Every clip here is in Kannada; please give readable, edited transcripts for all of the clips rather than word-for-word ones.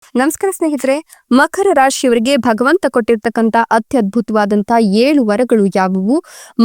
ನಮಸ್ಕಾರ ಸ್ನೇಹಿತರೆ, ಮಕರ ರಾಶಿಯವರಿಗೆ ಭಗವಂತ ಕೊಟ್ಟಿರ್ತಕ್ಕಂಥ ಅತ್ಯದ್ಭುತವಾದಂತಹ 7 ವರಗಳು ಯಾವುವು?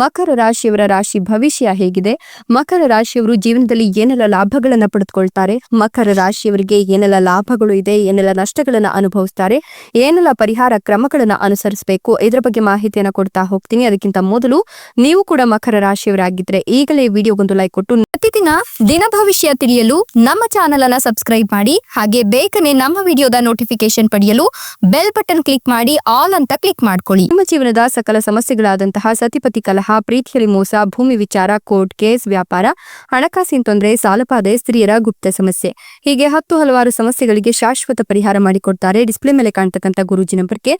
ಮಕರ ರಾಶಿಯವರ ರಾಶಿ ಭವಿಷ್ಯ ಹೇಗಿದೆ? ಮಕರ ರಾಶಿಯವರು ಜೀವನದಲ್ಲಿ ಏನೆಲ್ಲ ಲಾಭಗಳನ್ನ ಪಡೆದುಕೊಳ್ತಾರೆ? ಮಕರ ರಾಶಿಯವರಿಗೆ ಏನೆಲ್ಲ ಲಾಭಗಳು ಇದೆ, ಏನೆಲ್ಲ ನಷ್ಟಗಳನ್ನ ಅನುಭವಿಸ್ತಾರೆ, ಏನೆಲ್ಲ ಪರಿಹಾರ ಕ್ರಮಗಳನ್ನ ಅನುಸರಿಸಬೇಕು, ಇದರ ಬಗ್ಗೆ ಮಾಹಿತಿಯನ್ನ ಕೊಡ್ತಾ ಹೋಗ್ತೀನಿ. ಅದಕ್ಕಿಂತ ಮೊದಲು ನೀವು ಕೂಡ ಮಕರ ರಾಶಿಯವರಾಗಿದ್ರೆ ಈಗಲೇ ವಿಡಿಯೋಗೊಂದು ಲೈಕ್ ಕೊಟ್ಟು ಪ್ರತಿದಿನ ದಿನ ಭವಿಷ್ಯ ತಿಳಿಯಲು ನಮ್ಮ ಚಾನೆಲ್ ಅನ್ನ ಸಬ್ಸ್ಕ್ರೈಬ್ ಮಾಡಿ. ಹಾಗೆ ಬೇಗನೆ ನಮ್ಮ ವಿಡಿಯೋದ ನೋಟಿಫಿಕೇಶನ್ ಪಡೆಯಲು ಬೆಲ್ ಬಟನ್ ಕ್ಲಿಕ್ ಮಾಡಿ ಆಲ್ ಅಂತ ಕ್ಲಿಕ್ ಮಾಡ್ಕೊಳ್ಳಿ. ನಿಮ್ಮ ಜೀವನದ ಸಕಲ ಸಮಸ್ಯೆಗಳಾದಂತಹ ಸತಿಪತಿ ಕಲಹ, ಪ್ರೀತಿಯಲ್ಲಿ ಮೋಸ, ಭೂಮಿ ವಿಚಾರ, ಕೋರ್ಟ್ ಕೇಸ್, ವ್ಯಾಪಾರ, ಹಣಕಾಸಿನ ತೊಂದರೆ, ಸಾಲಬಾಧೆ, ಸ್ತ್ರೀಯರ ಗುಪ್ತ ಸಮಸ್ಯೆ, ಹೀಗೆ ಹಲವಾರು ಸಮಸ್ಯೆಗಳಿಗೆ ಶಾಶ್ವತ ಪರಿಹಾರ ಮಾಡಿಕೊಡ್ತಾರೆ. ಡಿಸ್ಪ್ಲೇ ಮೇಲೆ ಕಾಣ್ತಕ್ಕಂಥ ಗುರೂಜಿ ನಂಬರ್ಗೆ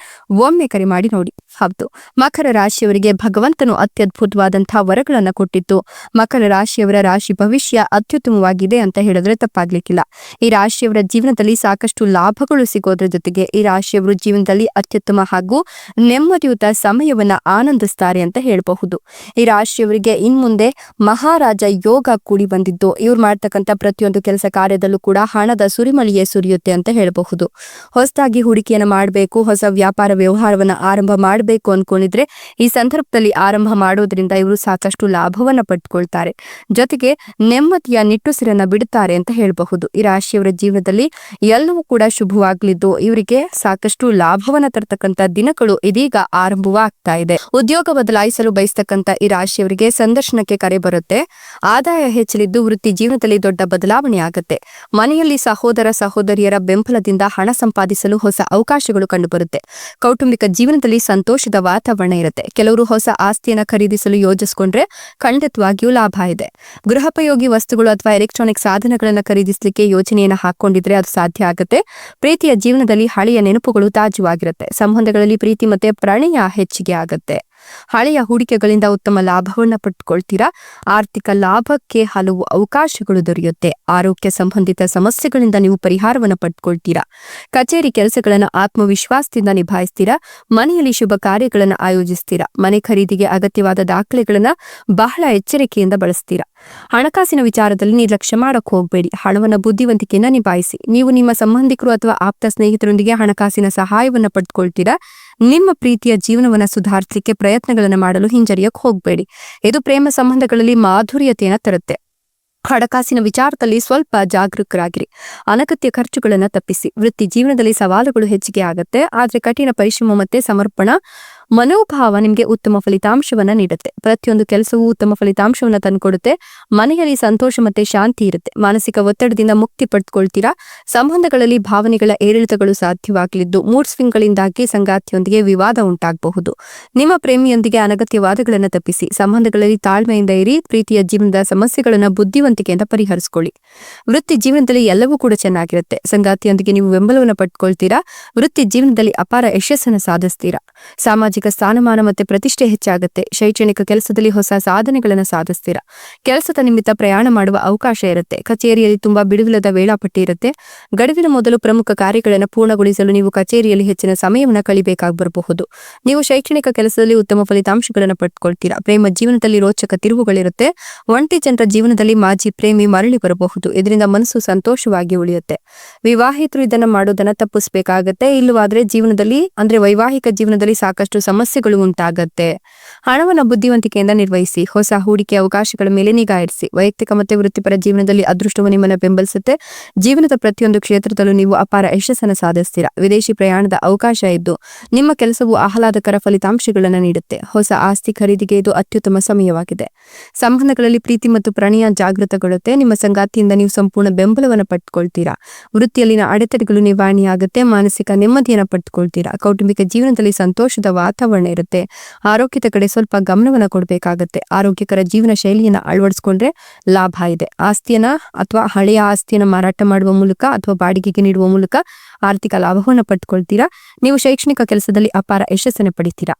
ಒಮ್ಮೆ ಕರೆ ಮಾಡಿ ನೋಡಿ. ಹೌದು, ಮಕರ ರಾಶಿಯವರಿಗೆ ಭಗವಂತನು ಅತ್ಯದ್ಭುತವಾದಂತಹ ವರಗಳನ್ನ ಕೊಟ್ಟಿತ್ತು. ಮಕರ ರಾಶಿಯವರ ರಾಶಿ ಭವಿಷ್ಯ ಅತ್ಯುತ್ತಮವಾಗಿದೆ ಅಂತ ಹೇಳಿದ್ರೆ ತಪ್ಪಾಗ್ಲಿಕ್ಕಿಲ್ಲ. ಈ ರಾಶಿಯವರ ಜೀವನದಲ್ಲಿ ಸಾಕಷ್ಟು ಲಾಭಗಳು ಸಿಗೋದ್ರ ಜೊತೆಗೆ ಈ ರಾಶಿಯವರು ಜೀವನದಲ್ಲಿ ಅತ್ಯುತ್ತಮ ಹಾಗೂ ನೆಮ್ಮದಿಯುತ ಸಮಯವನ್ನ ಆನಂದಿಸ್ತಾರೆ ಅಂತ ಹೇಳಬಹುದು. ಈ ರಾಶಿಯವರಿಗೆ ಇನ್ಮುಂದೆ ಮಹಾರಾಜ ಯೋಗ ಕೂಡಿ ಬಂದಿದ್ದು, ಇವ್ರು ಮಾಡ್ತಕ್ಕಂಥ ಪ್ರತಿಯೊಂದು ಕೆಲಸ ಕಾರ್ಯದಲ್ಲೂ ಕೂಡ ಹಣದ ಸುರಿಮಳಿಯೇ ಸುರಿಯುತ್ತೆ ಅಂತ ಹೇಳಬಹುದು. ಹೊಸದಾಗಿ ಹೂಡಿಕೆಯನ್ನು ಮಾಡಬೇಕು, ಹೊಸ ವ್ಯಾಪಾರ ವ್ಯವಹಾರವನ್ನ ಆರಂಭ ಮಾಡಬೇಕು ಅನ್ಕೊಂಡಿದ್ರೆ ಈ ಸಂದರ್ಭದಲ್ಲಿ ಆರಂಭ ಮಾಡೋದ್ರಿಂದ ಇವರು ಸಾಕಷ್ಟು ಲಾಭವನ್ನ ಪಡ್ಕೊಳ್ತಾರೆ. ಜೊತೆಗೆ ನೆಮ್ಮದಿಯ ನಿಟ್ಟುಸಿರನ್ನ ಬಿಡುತ್ತಾರೆ ಅಂತ ಹೇಳಬಹುದು. ಈ ರಾಶಿಯವರ ಜೀವನದಲ್ಲಿ ಎಲ್ಲವೂ ಕೂಡ ಶುಭವಾಗ್ಲಿದ್ದು ಇವರಿಗೆ ಸಾಕಷ್ಟು ಲಾಭವನ್ನ ತರ್ತಕ್ಕಂಥ ದಿನಗಳು ಇದೀಗ ಆರಂಭವಾಗ್ತಾ ಇದೆ. ಉದ್ಯೋಗ ಬದಲಾಯಿಸಲು ಬಯಸ್ತಕ್ಕಂಥ ಈ ರಾಶಿಯವರಿಗೆ ಸಂದರ್ಶನಕ್ಕೆ ಕರೆ ಬರುತ್ತೆ. ಆದಾಯ ಹೆಚ್ಚಲಿದ್ದು ವೃತ್ತಿ ಜೀವನದಲ್ಲಿ ದೊಡ್ಡ ಬದಲಾವಣೆ ಆಗುತ್ತೆ. ಮನೆಯಲ್ಲಿ ಸಹೋದರ ಸಹೋದರಿಯರ ಬೆಂಬಲದಿಂದ ಹಣ ಸಂಪಾದಿಸಲು ಹೊಸ ಅವಕಾಶಗಳು ಕಂಡುಬರುತ್ತೆ. ಕೌಟುಂಬಿಕ ಜೀವನದಲ್ಲಿ ಸಂತೋಷದ ವಾತಾವರಣ ಇರುತ್ತೆ. ಕೆಲವರು ಹೊಸ ಆಸ್ತಿಯನ್ನ ಖರೀದಿಸಲು ಯೋಜಿಸಿಕೊಂಡ್ರೆ ಖಂಡಿತವಾಗಿಯೂ ಲಾಭ ಇದೆ. ಗೃಹೋಪಯೋಗಿ ವಸ್ತುಗಳು ಅಥವಾ ಎಲೆಕ್ಟ್ರಾನಿಕ್ ಸಾಧನಗಳನ್ನು ಖರೀದಿಸಲಿಕ್ಕೆ ಯೋಜನೆಯನ್ನು ಹಾಕೊಂಡಿದ್ರೆ ಅದು ಸಾಧ್ಯ ಆಗುತ್ತೆ. ಪ್ರೀತಿಯ ಜೀವನದಲ್ಲಿ ಹಳೆಯ ನೆನಪುಗಳು ತಾಜುವಾಗಿರುತ್ತೆ. ಸಂಬಂಧಗಳಲ್ಲಿ ಪ್ರೀತಿ ಮತ್ತೆ ಪ್ರಣಯ ಹೆಚ್ಚಿಗೆ ಆಗುತ್ತೆ. ಹಳೆಯ ಹೂಡಿಕೆಗಳಿಂದ ಉತ್ತಮ ಲಾಭವನ್ನ ಪಡ್ಕೊಳ್ತೀರಾ. ಆರ್ಥಿಕ ಲಾಭಕ್ಕೆ ಹಲವು ಅವಕಾಶಗಳು ದೊರೆಯುತ್ತೆ. ಆರೋಗ್ಯ ಸಂಬಂಧಿತ ಸಮಸ್ಯೆಗಳಿಂದ ನೀವು ಪರಿಹಾರವನ್ನು ಪಡ್ಕೊಳ್ತೀರಾ. ಕಚೇರಿ ಕೆಲಸಗಳನ್ನು ಆತ್ಮವಿಶ್ವಾಸದಿಂದ ನಿಭಾಯಿಸ್ತೀರಾ. ಮನೆಯಲ್ಲಿ ಶುಭ ಕಾರ್ಯಗಳನ್ನು ಆಯೋಜಿಸ್ತೀರಾ. ಮನೆ ಖರೀದಿಗೆ ಅಗತ್ಯವಾದ ದಾಖಲೆಗಳನ್ನ ಬಹಳ ಎಚ್ಚರಿಕೆಯಿಂದ ಬಳಸ್ತೀರಾ. ಹಣಕಾಸಿನ ವಿಚಾರದಲ್ಲಿ ನಿರ್ಲಕ್ಷ್ಯ ಮಾಡಕ್ ಹೋಗಬೇಡಿ. ಹಣವನ್ನ ಬುದ್ಧಿವಂತಿಕೆಯಿಂದ ನಿಭಾಯಿಸಿ. ನೀವು ನಿಮ್ಮ ಸಂಬಂಧಿಕರು ಅಥವಾ ಆಪ್ತ ಸ್ನೇಹಿತರೊಂದಿಗೆ ಹಣಕಾಸಿನ ಸಹಾಯವನ್ನ ಪಡ್ಕೊಳ್ತೀರಾ. ನಿಮ್ಮ ಪ್ರೀತಿಯ ಜೀವನವನ್ನ ಸುಧಾರಿಸಲಿಕ್ಕೆ ಪ್ರಯತ್ನಗಳನ್ನು ಮಾಡಲು ಹಿಂಜರಿಯಕ್ಕೆ ಹೋಗಬೇಡಿ. ಇದು ಪ್ರೇಮ ಸಂಬಂಧಗಳಲ್ಲಿ ಮಾಧುರ್ಯತೆಯನ್ನು ತರುತ್ತೆ. ಹಣಕಾಸಿನ ವಿಚಾರದಲ್ಲಿ ಸ್ವಲ್ಪ ಜಾಗರೂಕರಾಗಿರಿ. ಅನಗತ್ಯ ಖರ್ಚುಗಳನ್ನು ತಪ್ಪಿಸಿ. ವೃತ್ತಿ ಜೀವನದಲ್ಲಿ ಸವಾಲುಗಳು ಹೆಚ್ಚಿಗೆ ಆಗುತ್ತೆ, ಆದ್ರೆ ಕಠಿಣ ಪರಿಶ್ರಮ ಮತ್ತೆ ಸಮರ್ಪಣಾ ಮನೋಭಾವ ನಿಮಗೆ ಉತ್ತಮ ಫಲಿತಾಂಶವನ್ನ ನೀಡುತ್ತೆ. ಪ್ರತಿಯೊಂದು ಕೆಲಸವೂ ಉತ್ತಮ ಫಲಿತಾಂಶವನ್ನ ತಂದುಕೊಡುತ್ತೆ. ಮನೆಯಲ್ಲಿ ಸಂತೋಷ ಮತ್ತೆ ಶಾಂತಿ ಇರುತ್ತೆ. ಮಾನಸಿಕ ಒತ್ತಡದಿಂದ ಮುಕ್ತಿ ಪಡೆದುಕೊಳ್ತೀರಾ. ಸಂಬಂಧಗಳಲ್ಲಿ ಭಾವನೆಗಳ ಏರಿಳಿತಗಳು ಸಾಧ್ಯವಾಗಲಿದ್ದು ಮೂಡ್ ಸ್ವಿಂಗ್ಗಳಿಂದಾಗಿ ಸಂಗಾತಿಯೊಂದಿಗೆ ವಿವಾದ ಉಂಟಾಗಬಹುದು. ನಿಮ್ಮ ಪ್ರೇಮಿಯೊಂದಿಗೆ ಅನಗತ್ಯ ವಾದಗಳನ್ನು ತಪ್ಪಿಸಿ. ಸಂಬಂಧಗಳಲ್ಲಿ ತಾಳ್ಮೆಯಿಂದ ಇರಿ. ಪ್ರೀತಿಯ ಜೀವನದ ಸಮಸ್ಯೆಗಳನ್ನು ಬುದ್ಧಿವಂತಿಕೆಯಿಂದ ಪರಿಹರಿಸಿಕೊಳ್ಳಿ. ವೃತ್ತಿ ಜೀವನದಲ್ಲಿ ಎಲ್ಲವೂ ಕೂಡ ಚೆನ್ನಾಗಿರುತ್ತೆ. ಸಂಗಾತಿಯೊಂದಿಗೆ ನೀವು ಬೆಂಬಲವನ್ನು ಪಡ್ಕೊಳ್ತೀರಾ. ವೃತ್ತಿ ಜೀವನದಲ್ಲಿ ಅಪಾರ ಯಶಸ್ಸನ್ನು ಸಾಧಿಸ್ತೀರಾ. ಸಾಮಾಜಿಕ ಸ್ಥಾನಮಾನ ಮತ್ತೆ ಪ್ರತಿಷ್ಠೆ ಹೆಚ್ಚಾಗುತ್ತೆ. ಶೈಕ್ಷಣಿಕ ಕೆಲಸದಲ್ಲಿ ಹೊಸ ಸಾಧನೆಗಳನ್ನು ಸಾಧಿಸ್ತೀರಾ. ಕೆಲಸದ ನಿಮಿತ್ತ ಪ್ರಯಾಣ ಮಾಡುವ ಅವಕಾಶ ಇರುತ್ತೆ. ಕಚೇರಿಯಲ್ಲಿ ತುಂಬಾ ಬಿಡುವಿಲ್ಲದ ವೇಳಾಪಟ್ಟಿ ಇರುತ್ತೆ. ಗಡುವಿನ ಮೊದಲು ಪ್ರಮುಖ ಕಾರ್ಯಗಳನ್ನು ಪೂರ್ಣಗೊಳಿಸಲು ನೀವು ಕಚೇರಿಯಲ್ಲಿ ಹೆಚ್ಚಿನ ಸಮಯವನ್ನು ಕಳಿಬೇಕಾಗಿ ಬರಬಹುದು. ನೀವು ಶೈಕ್ಷಣಿಕ ಕೆಲಸದಲ್ಲಿ ಉತ್ತಮ ಫಲಿತಾಂಶಗಳನ್ನು ಪಡ್ಕೊಳ್ತೀರಾ. ಪ್ರೇಮ ಜೀವನದಲ್ಲಿ ರೋಚಕ ತಿರುವುಗಳಿರುತ್ತೆ. ಒಂಟಿ ಜನರ ಜೀವನದಲ್ಲಿ ಮಾಜಿ ಪ್ರೇಮಿ ಮರಳಿ ಬರಬಹುದು. ಇದರಿಂದ ಮನಸ್ಸು ಸಂತೋಷವಾಗಿ ಉಳಿಯುತ್ತೆ. ವಿವಾಹಿತರು ಇದನ್ನ ಮಾಡೋದನ್ನ ತಪ್ಪಿಸಬೇಕಾಗತ್ತೆ. ಇಲ್ಲವಾದ್ರೆ ಜೀವನದಲ್ಲಿ ಅಂದ್ರೆ ವೈವಾಹಿಕ ಜೀವನದಲ್ಲಿ ಸಾಕಷ್ಟು ಸಮಸ್ಯೆಗಳು ಉಂಟಾಗತ್ತೆ. ಹಣವನ್ನು ಬುದ್ಧಿವಂತಿಕೆಯಿಂದ ನಿರ್ವಹಿಸಿ. ಹೊಸ ಹೂಡಿಕೆ ಅವಕಾಶಗಳ ಮೇಲೆ ನಿಗಾ ಇರಿಸಿ. ವೈಯಕ್ತಿಕ ಮತ್ತು ವೃತ್ತಿಪರ ಜೀವನದಲ್ಲಿ ಅದೃಷ್ಟವು ನಿಮ್ಮನ್ನು ಬೆಂಬಲಿಸುತ್ತೆ. ಜೀವನದ ಪ್ರತಿಯೊಂದು ಕ್ಷೇತ್ರದಲ್ಲೂ ನೀವು ಅಪಾರ ಯಶಸ್ಸನ್ನು ಸಾಧಿಸ್ತೀರಾ. ವಿದೇಶಿ ಪ್ರಯಾಣದ ಅವಕಾಶ ಇದ್ದು ನಿಮ್ಮ ಕೆಲಸವು ಆಹ್ಲಾದಕರ ಫಲಿತಾಂಶಗಳನ್ನು ನೀಡುತ್ತೆ. ಹೊಸ ಆಸ್ತಿ ಖರೀದಿಗೆ ಇದು ಅತ್ಯುತ್ತಮ ಸಮಯವಾಗಿದೆ. ಸಂಬಂಧಗಳಲ್ಲಿ ಪ್ರೀತಿ ಮತ್ತು ಪ್ರಣಯ ಜಾಗೃತಗೊಳ್ಳುತ್ತೆ. ನಿಮ್ಮ ಸಂಗಾತಿಯಿಂದ ನೀವು ಸಂಪೂರ್ಣ ಬೆಂಬಲವನ್ನು ಪಡ್ಕೊಳ್ತೀರಾ. ವೃತ್ತಿಯಲ್ಲಿನ ಅಡೆತಡೆಗಳು ನಿವಾರಣೆಯಾಗುತ್ತೆ. ಮಾನಸಿಕ ನೆಮ್ಮದಿಯನ್ನು ಪಡ್ಕೊಳ್ತೀರಾ. ಕೌಟುಂಬಿಕ ಜೀವನದಲ್ಲಿ ಸಂತೋಷದ ವಾತಾವರಣ ಇರುತ್ತೆ. ಆರೋಗ್ಯದ ಕಡೆ ಸ್ವಲ್ಪ ಗಮನವನ್ನು ಕೊಡಬೇಕಾಗತ್ತೆ. ಆರೋಗ್ಯಕರ ಜೀವನ ಶೈಲಿಯನ್ನು ಅಳವಡಿಸಿಕೊಂಡ್ರೆ ಲಾಭ ಇದೆ. ಆಸ್ತಿಯನ್ನ ಅಥವಾ ಹಳೆಯ ಆಸ್ತಿಯನ್ನು ಮಾರಾಟ ಮಾಡುವ ಮೂಲಕ ಅಥವಾ ಬಾಡಿಗೆಗೆ ನೀಡುವ ಮೂಲಕ ಆರ್ಥಿಕ ಲಾಭವನ್ನು ಪಡ್ಕೊಳ್ತೀರಾ. ನೀವು ಶೈಕ್ಷಣಿಕ ಕೆಲಸದಲ್ಲಿ ಅಪಾರ ಯಶಸ್ಸನ್ನು ಪಡಿತೀರಾ.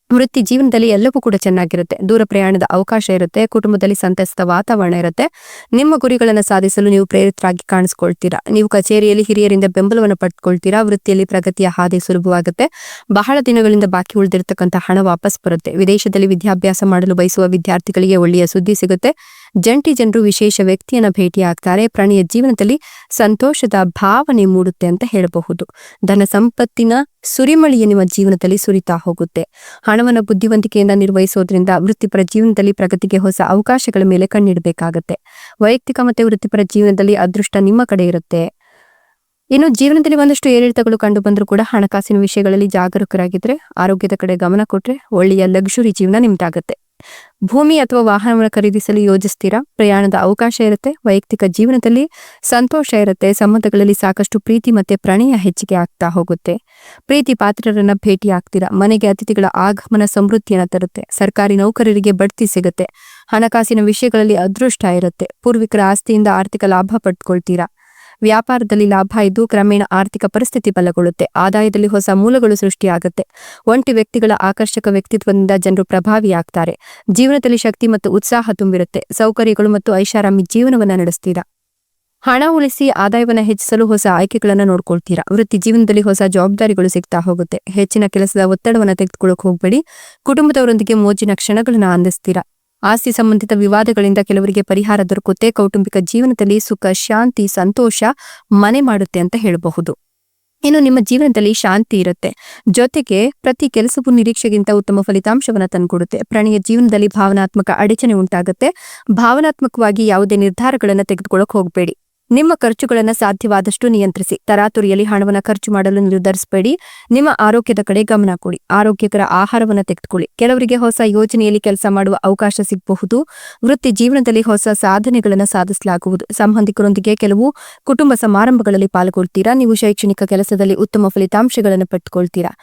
ವೃತ್ತಿ ಜೀವನದಲ್ಲಿ ಎಲ್ಲವೂ ಕೂಡ ಚೆನ್ನಾಗಿರುತ್ತೆ. ದೂರ ಪ್ರಯಾಣದ ಅವಕಾಶ ಇರುತ್ತೆ. ಕುಟುಂಬದಲ್ಲಿ ಸಂತಸದ ವಾತಾವರಣ ಇರುತ್ತೆ. ನಿಮ್ಮ ಗುರಿಗಳನ್ನು ಸಾಧಿಸಲು ನೀವು ಪ್ರೇರಿತರಾಗಿ ಕಾಣಿಸ್ಕೊಳ್ತೀರಾ. ನೀವು ಕಚೇರಿಯಲ್ಲಿ ಹಿರಿಯರಿಂದ ಬೆಂಬಲವನ್ನು ಪಡ್ಕೊಳ್ತೀರಾ. ವೃತ್ತಿಯಲ್ಲಿ ಪ್ರಗತಿಯ ಹಾದಿ ಸುಲಭವಾಗುತ್ತೆ. ಬಹಳ ದಿನಗಳಿಂದ ಬಾಕಿ ಉಳಿದಿರತಕ್ಕಂಥ ಹಣ ವಾಪಸ್ ಬರುತ್ತೆ. ವಿದೇಶದಲ್ಲಿ ವಿದ್ಯಾಭ್ಯಾಸ ಮಾಡಲು ಬಯಸುವ ವಿದ್ಯಾರ್ಥಿಗಳಿಗೆ ಒಳ್ಳೆಯ ಸುದ್ದಿ ಸಿಗುತ್ತೆ. ಜಂಟಿ ಜನರು ವಿಶೇಷ ವ್ಯಕ್ತಿಯನ್ನ ಭೇಟಿಯಾಗ್ತಾರೆ. ಪ್ರಣಯ ಜೀವನದಲ್ಲಿ ಸಂತೋಷದ ಭಾವನೆ ಮೂಡುತ್ತೆ ಅಂತ ಹೇಳಬಹುದು. ಧನ ಸಂಪತ್ತಿನ ಸುರಿಮಳೆಯ ನಿಮ್ಮ ಜೀವನದಲ್ಲಿ ಸುರಿತಾ ಹೋಗುತ್ತೆ. ಹಣವನ್ನು ಬುದ್ಧಿವಂತಿಕೆಯಿಂದ ನಿರ್ವಹಿಸೋದ್ರಿಂದ ವೃತ್ತಿಪರ ಜೀವನದಲ್ಲಿ ಪ್ರಗತಿಗೆ ಹೊಸ ಅವಕಾಶಗಳ ಮೇಲೆ ಕಣ್ಣಿಡಬೇಕಾಗತ್ತೆ. ವೈಯಕ್ತಿಕ ಮತ್ತೆ ವೃತ್ತಿಪರ ಜೀವನದಲ್ಲಿ ಅದೃಷ್ಟ ನಿಮ್ಮ ಕಡೆ ಇರುತ್ತೆ. ಇನ್ನು ಜೀವನದಲ್ಲಿ ಒಂದಷ್ಟು ಏರಿಳಿತಗಳು ಕಂಡು ಬಂದರೂ ಕೂಡ ಹಣಕಾಸಿನ ವಿಷಯಗಳಲ್ಲಿ ಜಾಗರೂಕರಾಗಿದ್ರೆ, ಆರೋಗ್ಯದ ಕಡೆ ಗಮನ ಕೊಟ್ರೆ ಒಳ್ಳೆಯ ಲಕ್ಸುರಿ ಜೀವನ ನಿಮ್ದಾಗತ್ತೆ. ಭೂಮಿ ಅಥವಾ ವಾಹನವನ್ನು ಖರೀದಿಸಲು ಯೋಜಿಸ್ತೀರಾ, ಪ್ರಯಾಣದ ಅವಕಾಶ ಇರುತ್ತೆ. ವೈಯಕ್ತಿಕ ಜೀವನದಲ್ಲಿ ಸಂತೋಷ ಇರುತ್ತೆ. ಸಂಬಂಧಗಳಲ್ಲಿ ಸಾಕಷ್ಟು ಪ್ರೀತಿ ಮತ್ತೆ ಪ್ರಣಯ ಹೆಚ್ಚಿಗೆ ಆಗ್ತಾ ಹೋಗುತ್ತೆ. ಪ್ರೀತಿ ಪಾತ್ರರನ್ನ ಭೇಟಿ ಆಗ್ತೀರಾ. ಮನೆಗೆ ಅತಿಥಿಗಳ ಆಗಮನ ಸಮೃದ್ಧಿಯನ್ನ ತರುತ್ತೆ. ಸರ್ಕಾರಿ ನೌಕರರಿಗೆ ಬಡ್ತಿ ಸಿಗುತ್ತೆ. ಹಣಕಾಸಿನ ವಿಷಯಗಳಲ್ಲಿ ಅದೃಷ್ಟ ಇರುತ್ತೆ. ಪೂರ್ವಿಕರ ಆಸ್ತಿಯಿಂದ ಆರ್ಥಿಕ ಲಾಭ ಪಡ್ಕೊಳ್ತೀರಾ. ವ್ಯಾಪಾರದಲ್ಲಿ ಲಾಭ ಇದ್ದು ಕ್ರಮೇಣ ಆರ್ಥಿಕ ಪರಿಸ್ಥಿತಿ ಬಲಗೊಳ್ಳುತ್ತೆ. ಆದಾಯದಲ್ಲಿ ಹೊಸ ಮೂಲಗಳು ಸೃಷ್ಟಿಯಾಗುತ್ತೆ. ಒಂಟಿ ವ್ಯಕ್ತಿಗಳ ಆಕರ್ಷಕ ವ್ಯಕ್ತಿತ್ವದಿಂದ ಜನರು ಪ್ರಭಾವಿಯಾಗ್ತಾರೆ. ಜೀವನದಲ್ಲಿ ಶಕ್ತಿ ಮತ್ತು ಉತ್ಸಾಹ ತುಂಬಿರುತ್ತೆ. ಸೌಕರ್ಯಗಳು ಮತ್ತು ಐಷಾರಾಮಿ ಜೀವನವನ್ನ ನಡೆಸ್ತೀರಾ. ಹಣ ಉಳಿಸಿ ಆದಾಯವನ್ನ ಹೆಚ್ಚಿಸಲು ಹೊಸ ಆಯ್ಕೆಗಳನ್ನ ನೋಡ್ಕೊಳ್ತೀರಾ. ವೃತ್ತಿ ಜೀವನದಲ್ಲಿ ಹೊಸ ಜವಾಬ್ದಾರಿಗಳು ಸಿಗ್ತಾ ಹೋಗುತ್ತೆ. ಹೆಚ್ಚಿನ ಕೆಲಸದ ಒತ್ತಡವನ್ನ ತೆಗೆದುಕೊಳ್ಳೋಕೆ ಹೋಗ್ಬೇಡಿ. ಕುಟುಂಬದವರೊಂದಿಗೆ ಮೋಜಿನ ಕ್ಷಣಗಳನ್ನ ಆನಂದಿಸ್ತೀರಾ. ಆಸ್ತಿ ಸಂಬಂಧಿತ ವಿವಾದಗಳಿಂದ ಕೆಲವರಿಗೆ ಪರಿಹಾರ ದೊರಕುತ್ತೆ. ಕೌಟುಂಬಿಕ ಜೀವನದಲ್ಲಿ ಸುಖ, ಶಾಂತಿ, ಸಂತೋಷ ಮನೆ ಮಾಡುತ್ತೆ ಅಂತ ಹೇಳಬಹುದು. ಇನ್ನು ನಿಮ್ಮ ಜೀವನದಲ್ಲಿ ಶಾಂತಿ ಇರುತ್ತೆ. ಜೊತೆಗೆ ಪ್ರತಿ ಕೆಲಸವೂ ನಿರೀಕ್ಷೆಗಿಂತ ಉತ್ತಮ ಫಲಿತಾಂಶವನ್ನ ತಂದುಕೊಡುತ್ತೆ. ಪ್ರಣಯ ಜೀವನದಲ್ಲಿ ಭಾವನಾತ್ಮಕ ಅಡಚಣೆ ಉಂಟಾಗುತ್ತೆ. ಭಾವನಾತ್ಮಕವಾಗಿ ಯಾವುದೇ ನಿರ್ಧಾರಗಳನ್ನ ತೆಗೆದುಕೊಳ್ಳೋಕೆ ಹೋಗಬೇಡಿ. ನಿಮ್ಮ ಖರ್ಚುಗಳನ್ನ ಸಾಧ್ಯವಾದಷ್ಟು ನಿಯಂತ್ರಿಸಿ. ತರಾತುರಿಯಲ್ಲಿ ಹಣವನ್ನ ಖರ್ಚು ಮಾಡಲು ನಿರ್ಧರಿಸಬೇಡಿ. ನಿಮ್ಮ ಆರೋಗ್ಯದ ಕಡೆ ಗಮನ ಕೊಡಿ. ಆರೋಗ್ಯಕರ ಆಹಾರವನ್ನ ತೆಗೆದುಕೊಳ್ಳಿ. ಕೆಲವರಿಗೆ ಹೊಸ ಯೋಜನೆಯಲ್ಲಿ ಕೆಲಸ ಮಾಡುವ ಅವಕಾಶ ಸಿಗಬಹುದು. ವೃತ್ತಿ ಜೀವನದಲ್ಲಿ ಹೊಸ ಸಾಧನೆಗಳನ್ನ ಸಾಧಿಸಲಾಗುವುದು. ಸಂಬಂಧಿಕರೊಂದಿಗೆ ಕೆಲವು ಕುಟುಂಬ ಸಮಾರಂಭಗಳಲ್ಲಿ ಪಾಲ್ಗೊಳ್ತೀರಾ. ನೀವು ಶೈಕ್ಷಣಿಕ ಕೆಲಸದಲ್ಲಿ ಉತ್ತಮ ಫಲಿತಾಂಶಗಳನ್ನು ಪಡೆದುಕೊಳ್ತೀರಾ.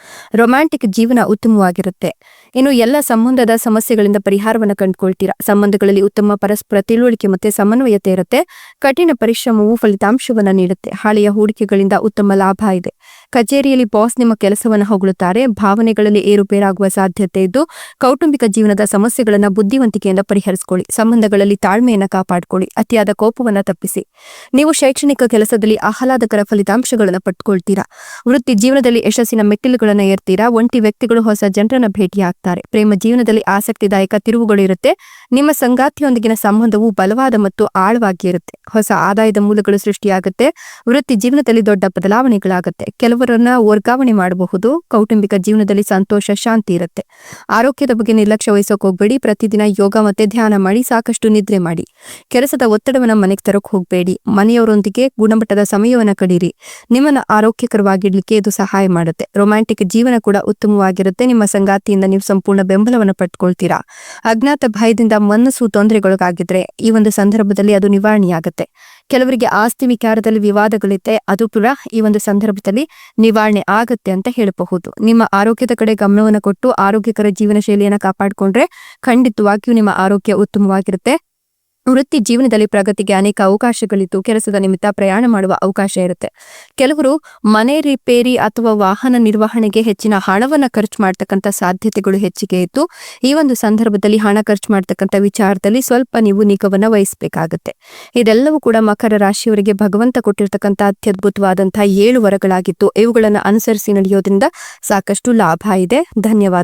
ರೊಮ್ಯಾಂಟಿಕ್ ಜೀವನ ಉತ್ತಮವಾಗಿರುತ್ತೆ. ಇನ್ನು ಎಲ್ಲ ಸಂಬಂಧದ ಸಮಸ್ಯೆಗಳಿಂದ ಪರಿಹಾರವನ್ನು ಕಂಡುಕೊಳ್ತೀರಾ. ಸಂಬಂಧಗಳಲ್ಲಿ ಉತ್ತಮ ಪರಸ್ಪರ ತಿಳುವಳಿಕೆ ಮತ್ತೆ ಸಮನ್ವಯತೆ ಇರುತ್ತೆ. ಕಠಿಣ ಪರಿಶ್ರಮವು ಫಲಿತಾಂಶವನ್ನ ನೀಡುತ್ತೆ. ಹಳೆಯ ಹೂಡಿಕೆಗಳಿಂದ ಉತ್ತಮ ಲಾಭ ಇದೆ. ಕಚೇರಿಯಲ್ಲಿ ಬಾಸ್ ನಿಮ್ಮ ಕೆಲಸವನ್ನು ಹೊಗಳುತ್ತಾರೆ. ಭಾವನೆಗಳಲ್ಲಿ ಏರುಪೇರಾಗುವ ಸಾಧ್ಯತೆ ಇದ್ದು ಕೌಟುಂಬಿಕ ಜೀವನದ ಸಮಸ್ಯೆಗಳನ್ನ ಬುದ್ಧಿವಂತಿಕೆಯಿಂದ ಪರಿಹರಿಸಿಕೊಳ್ಳಿ. ಸಂಬಂಧಗಳಲ್ಲಿ ತಾಳ್ಮೆಯನ್ನ ಕಾಪಾಡಿಕೊಳ್ಳಿ. ಅತಿಯಾದ ಕೋಪವನ್ನ ತಪ್ಪಿಸಿ. ನೀವು ಶೈಕ್ಷಣಿಕ ಕೆಲಸದಲ್ಲಿ ಆಹ್ಲಾದಕರ ಫಲಿತಾಂಶಗಳನ್ನು ಪಡ್ಕೊಳ್ತೀರಾ. ವೃತ್ತಿ ಜೀವನದಲ್ಲಿ ಯಶಸ್ಸಿನ ಮೆಟ್ಟಿಲುಗಳನ್ನು ಏರ್ತೀರಾ. ಒಂಟಿ ವ್ಯಕ್ತಿಗಳು ಹೊಸ ಜನರನ್ನ ಭೇಟಿಯಾಗ್ತಾರೆ. ಪ್ರೇಮ ಜೀವನದಲ್ಲಿ ಆಸಕ್ತಿದಾಯಕ ತಿರುವುಗಳು ಇರುತ್ತೆ. ನಿಮ್ಮ ಸಂಗಾತಿಯೊಂದಿಗಿನ ಸಂಬಂಧವು ಬಲವಾದ ಮತ್ತು ಆಳವಾಗಿ ಇರುತ್ತೆ. ಹೊಸ ಆದಾಯದ ಮೂಲಗಳು ಸೃಷ್ಟಿಯಾಗುತ್ತೆ. ವೃತ್ತಿ ಜೀವನದಲ್ಲಿ ದೊಡ್ಡ ಬದಲಾವಣೆಗಳಾಗುತ್ತೆ. ಕೆಲವರನ್ನ ವರ್ಗಾವಣೆ ಮಾಡಬಹುದು. ಕೌಟುಂಬಿಕ ಜೀವನದಲ್ಲಿ ಸಂತೋಷ, ಶಾಂತಿ ಇರುತ್ತೆ. ಆರೋಗ್ಯದ ಬಗ್ಗೆ ನಿರ್ಲಕ್ಷ್ಯ ವಹಿಸೋಕೆ ಹೋಗಬೇಡಿ. ಪ್ರತಿದಿನ ಯೋಗ ಮತ್ತೆ ಧ್ಯಾನ ಮಾಡಿ. ಸಾಕಷ್ಟು ನಿದ್ರೆ ಮಾಡಿ. ಕೆಲಸದ ಒತ್ತಡವನ್ನ ಮನೆಗೆ ತರೋಕೆ ಹೋಗಬೇಡಿ. ಮನೆಯವರೊಂದಿಗೆ ಗುಣಮಟ್ಟದ ಸಮಯವನ್ನ ಕಡೀರಿ. ನಿಮ್ಮನ್ನ ಆರೋಗ್ಯಕರವಾಗಿಡ್ಲಿಕ್ಕೆ ಇದು ಸಹಾಯ ಮಾಡುತ್ತೆ. ರೊಮ್ಯಾಂಟಿಕ್ ಜೀವನ ಕೂಡ ಉತ್ತಮವಾಗಿರುತ್ತೆ. ನಿಮ್ಮ ಸಂಗಾತಿಯಿಂದ ನೀವು ಸಂಪೂರ್ಣ ಬೆಂಬಲವನ್ನು ಪಡ್ಕೊಳ್ತೀರಾ. ಅಜ್ಞಾತ ಭಯದಿಂದ ಮನಸ್ಸು ತೊಂದರೆಗೊಳಗಾಗಿದ್ರೆ ಈ ಒಂದು ಸಂದರ್ಭದಲ್ಲಿ ಅದು ನಿವಾರಣೆಯಾಗುತ್ತೆ. ಕೆಲವರಿಗೆ ಆಸ್ತಿ ವಿಚಾರದಲ್ಲಿ ವಿವಾದಗಳಿದೆ. ಅದು ಕೂಡ ಈ ಒಂದು ಸಂದರ್ಭದಲ್ಲಿ ನಿವಾರಣೆ ಆಗತ್ತೆ ಅಂತ ಹೇಳಬಹುದು. ನಿಮ್ಮ ಆರೋಗ್ಯದ ಕಡೆ ಗಮನವನ್ನು ಕೊಟ್ಟು ಆರೋಗ್ಯಕರ ಜೀವನ ಶೈಲಿಯನ್ನು ಕಾಪಾಡಿಕೊಂಡ್ರೆ ಖಂಡಿತವಾಗಿಯೂ ನಿಮ್ಮ ಆರೋಗ್ಯ ಉತ್ತಮವಾಗಿರುತ್ತೆ. ವೃತ್ತಿ ಜೀವನದಲ್ಲಿ ಪ್ರಗತಿಗೆ ಅನೇಕ ಅವಕಾಶಗಳಿದ್ದು ಕೆಲಸದ ನಿಮಿತ್ತ ಪ್ರಯಾಣ ಮಾಡುವ ಅವಕಾಶ ಇರುತ್ತೆ. ಕೆಲವರು ಮನೆ ರಿಪೇರಿ ಅಥವಾ ವಾಹನ ನಿರ್ವಹಣೆಗೆ ಹೆಚ್ಚಿನ ಹಣವನ್ನ ಖರ್ಚು ಮಾಡ್ತಕ್ಕಂಥ ಸಾಧ್ಯತೆಗಳು ಹೆಚ್ಚಿಗೆ ಇದ್ದು ಈ ಒಂದು ಸಂದರ್ಭದಲ್ಲಿ ಹಣ ಖರ್ಚು ಮಾಡ್ತಕ್ಕಂಥ ವಿಚಾರದಲ್ಲಿ ಸ್ವಲ್ಪ ನೀವು ನಿಗಾವನ್ನ ವಹಿಸಬೇಕಾಗುತ್ತೆ. ಇದೆಲ್ಲವೂ ಕೂಡ ಮಕರ ರಾಶಿಯವರಿಗೆ ಭಗವಂತ ಕೊಟ್ಟಿರ್ತಕ್ಕಂಥ ಅತ್ಯದ್ಭುತವಾದಂತಹ 7 ವರಗಳಾಗಿತ್ತು. ಇವುಗಳನ್ನು ಅನುಸರಿಸಿ ನಡೆಯೋದ್ರಿಂದ ಸಾಕಷ್ಟು ಲಾಭ ಇದೆ. ಧನ್ಯವಾದ.